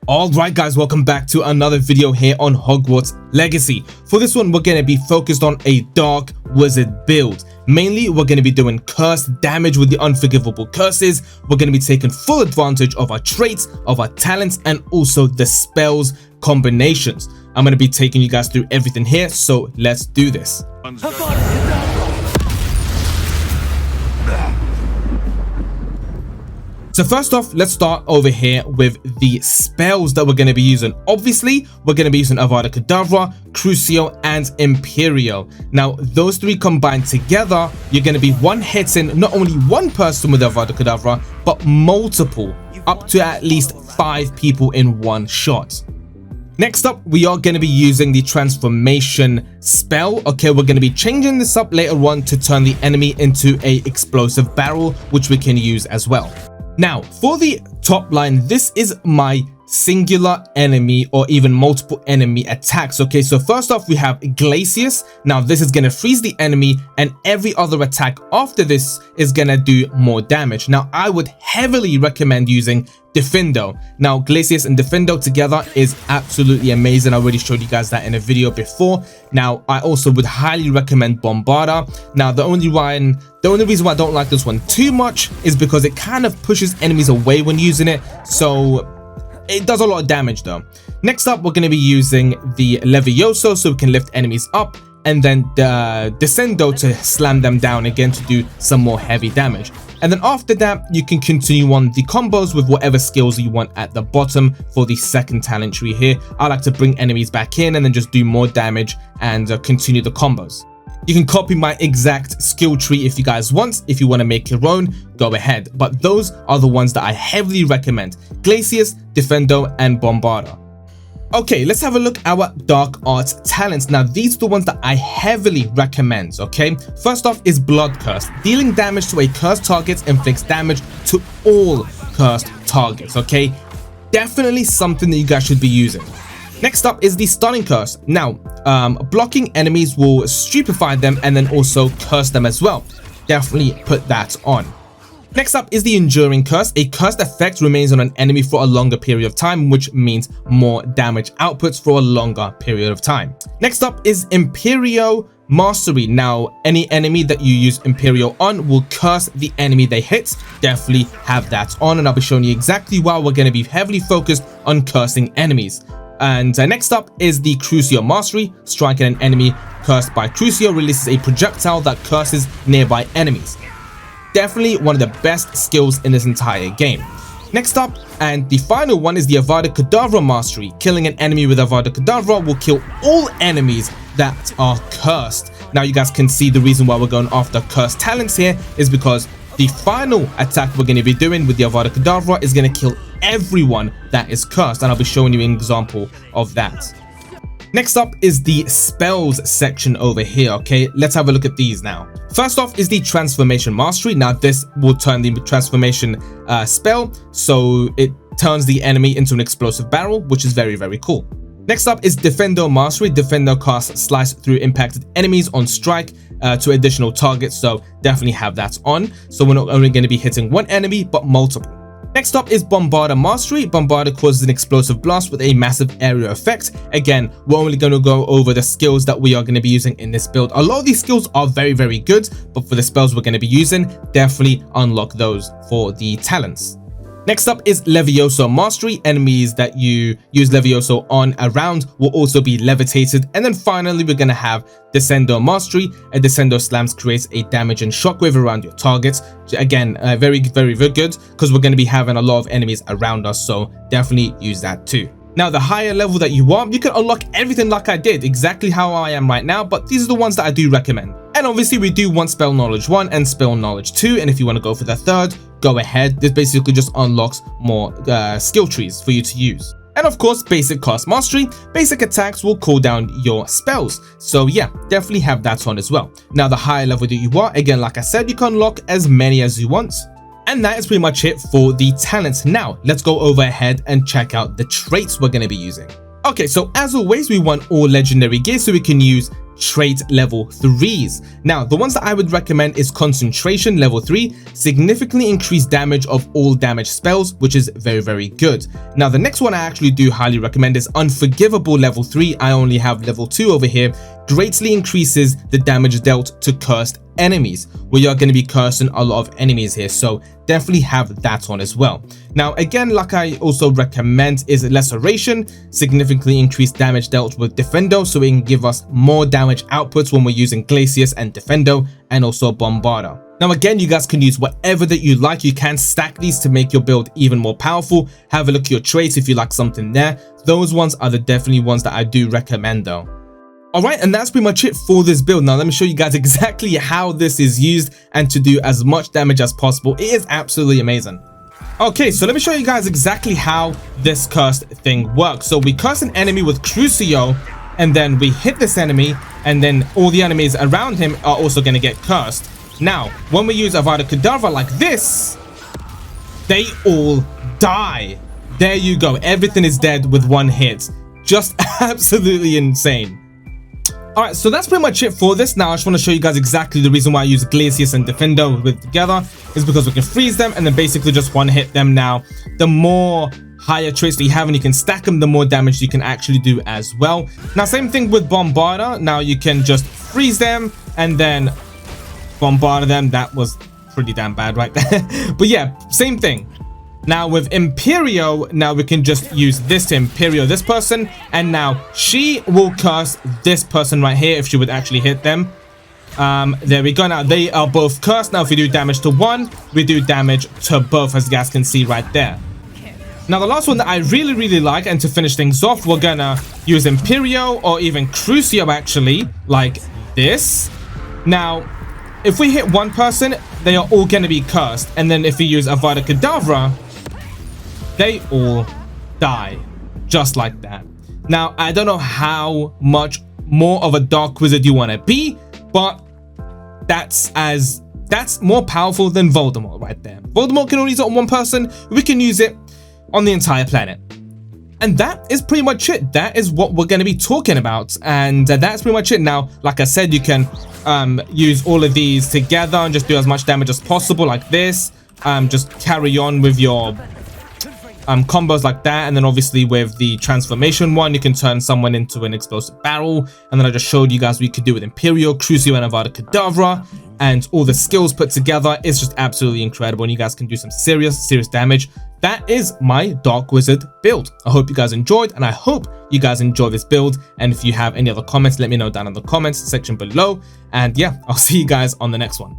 Alright guys, welcome back to another video here on Hogwarts Legacy. For this one, we're going to be focused on a Dark Wizard build. Mainly, we're going to be doing cursed damage with the unforgivable curses. We're going to be taking full advantage of our traits, of our talents, and also the spells combinations. I'm going to be taking you guys through everything here, so let's do this. So first off, let's start over here with the spells that we're going to be using. Obviously, we're going to be using Avada Kedavra, Crucio, and Imperial. Now, those three combined together, you're going to be one-hitting not only one person with Avada Kedavra, but multiple, up to at least 5 people in one shot. Next up, we are going to be using the transformation spell. Okay, we're going to be changing this up later on to turn the enemy into a explosive barrel, which we can use as well. Now, for the top line, this is my singular enemy or even multiple enemy attacks. Okay, so first off, we have Glacius. Now, this is going to freeze the enemy, and every other attack after this is going to do more damage. Now, I would heavily recommend using Defendo. Now, Glacius and Defendo together is absolutely amazing. I already showed you guys that in a video before. Now, I also would highly recommend Bombarda. Now, the only reason why I don't like this one too much is because it kind of pushes enemies away when using it. So it does a lot of damage though. Next up, we're going to be using the Levioso so we can lift enemies up, and then the Descendo to slam them down again to do some more heavy damage. And then after that, you can continue on the combos with whatever skills you want at the bottom for the second talent tree here. I like to bring enemies back in and then just do more damage and continue the combos. You can copy my exact skill tree if you guys want. If you want to make your own, go ahead. But those are the ones that I heavily recommend: Glacius, Defendo, and Bombarda. Okay, let's have a look at our Dark Arts talents. Now, these are the ones that I heavily recommend, okay? First off is Blood Curse. Dealing damage to a cursed target inflicts damage to all cursed targets, okay? Definitely something that you guys should be using. Next up is the Stunning Curse. Now, blocking enemies will stupefy them and then also curse them as well. Definitely put that on. Next up is the Enduring Curse. A cursed effect remains on an enemy for a longer period of time, which means more damage outputs for a longer period of time. Next up is Imperial Mastery. Now, any enemy that you use Imperial on will curse the enemy they hit. Definitely have that on, and I'll be showing you exactly why we're going to be heavily focused on cursing enemies. And next up is the Crucio Mastery. Striking an enemy cursed by Crucio releases a projectile that curses nearby enemies. Definitely one of the best skills in this entire game. Next up, and the final one, is the Avada Kedavra Mastery. Killing an enemy with Avada Kedavra will kill all enemies that are cursed. Now, you guys can see the reason why we're going after cursed talents here is because the final attack we're going to be doing with the Avada Kedavra is going to kill everyone that is cursed, and I'll be showing you an example of that. Next up is the spells section over here, okay? Let's have a look at these now. First off is the Transformation Mastery. Now, this will turn the transformation spell, so it turns the enemy into an explosive barrel, which is very, very cool. Next up is Defendo Mastery. Defendo casts Slice through impacted enemies on strike to additional targets, so definitely have that on. So we're not only going to be hitting one enemy, but multiple. Next up is Bombarda Mastery. Bombarda causes an explosive blast with a massive area effect. Again, we're only going to go over the skills that we are going to be using in this build. A lot of these skills are very, very good, but for the spells we're going to be using, definitely unlock those for the talents. Next up is Levioso Mastery. Enemies that you use Levioso on around will also be levitated. And then finally, we're going to have Descendo Mastery. A Descendo slams creates a damage and shockwave around your targets. Again, very, very, very good because we're going to be having a lot of enemies around us. So definitely use that too. Now, the higher level that you want, you can unlock everything like I did, exactly how I am right now. But these are the ones that I do recommend. And obviously, we do want Spell Knowledge 1 and Spell Knowledge 2. And if you want to go for the third, go ahead. This basically just unlocks more skill trees for you to use. And of course, Basic Cast Mastery. Basic attacks will cool down your spells. So yeah, definitely have that on as well. Now, the higher level that you are, again, like I said, you can unlock as many as you want. And that is pretty much it for the talents. Now, let's go over ahead and check out the traits we're going to be using. Okay, so as always, we want all legendary gear so we can use trait level 3s. Now, the ones that I would recommend is concentration level 3, significantly increased damage of all damage spells, which is very, very good. Now, the next one I actually do highly recommend is unforgivable level 3. I only have level 2 over here. Greatly increases the damage dealt to cursed enemies. We are going to be cursing a lot of enemies here, so definitely have that on as well. Now, again, like I also recommend is laceration, significantly increased damage dealt with defendo, so it can give us more damage outputs when we're using glacius and defendo, and also bombarder. Now again, you guys can use whatever that you like. You can stack these to make your build even more powerful. Have a look at your traits if you like something there. Those ones are the definitely ones that I do recommend though. Alright, and that's pretty much it for this build. Now let me show you guys exactly how this is used and to do as much damage as possible. It is absolutely amazing. Okay, so let me show you guys exactly how this cursed thing works. So we curse an enemy with Crucio, and then we hit this enemy, and then all the enemies around him are also going to get cursed. Now, when we use Avada Kedavra like this, they all die. There you go. Everything is dead with one hit. Just absolutely insane. Alright, so that's pretty much it for this. Now, I just want to show you guys exactly the reason why I use Glacius and Defendo with together is because we can freeze them and then basically just one hit them. Now, the more higher traits that you have and you can stack them, the more damage you can actually do as well. Now, same thing with Bombarder. Now, you can just freeze them and then bombard them. That was pretty damn bad right there. But yeah, same thing. Now with Imperio, now we can just use this to Imperio this person, and now she will curse this person right here if she would actually hit them. There we go. Now they are both cursed. Now if we do damage to one, we do damage to both, as you guys can see right there. Now the last one that I really like, and to finish things off, we're gonna use Imperio or even Crucio actually, like this. Now if we hit one person, they are all gonna be cursed, and then if we use Avada Kedavra, they all die just like that. Now, I don't know how much more of a dark wizard you want to be, but that's more powerful than Voldemort right there. Voldemort can only use it on one person. We can use it on the entire planet. And that is pretty much it. That is what we're going to be talking about. And that's pretty much it. Now, like I said, you can use all of these together and just do as much damage as possible like this. Just carry on with your combos like that, and then obviously with the transformation one, you can turn someone into an explosive barrel, and then I just showed you guys what you could do with Imperial, Crucio, and Avada Kedavra, and all the skills put together. It's just absolutely incredible, and you guys can do some serious damage. That is my Dark Wizard build. I hope you guys enjoyed, and I hope you guys enjoy this build, and if you have any other comments, let me know down in the comments section below, and yeah, I'll see you guys on the next one.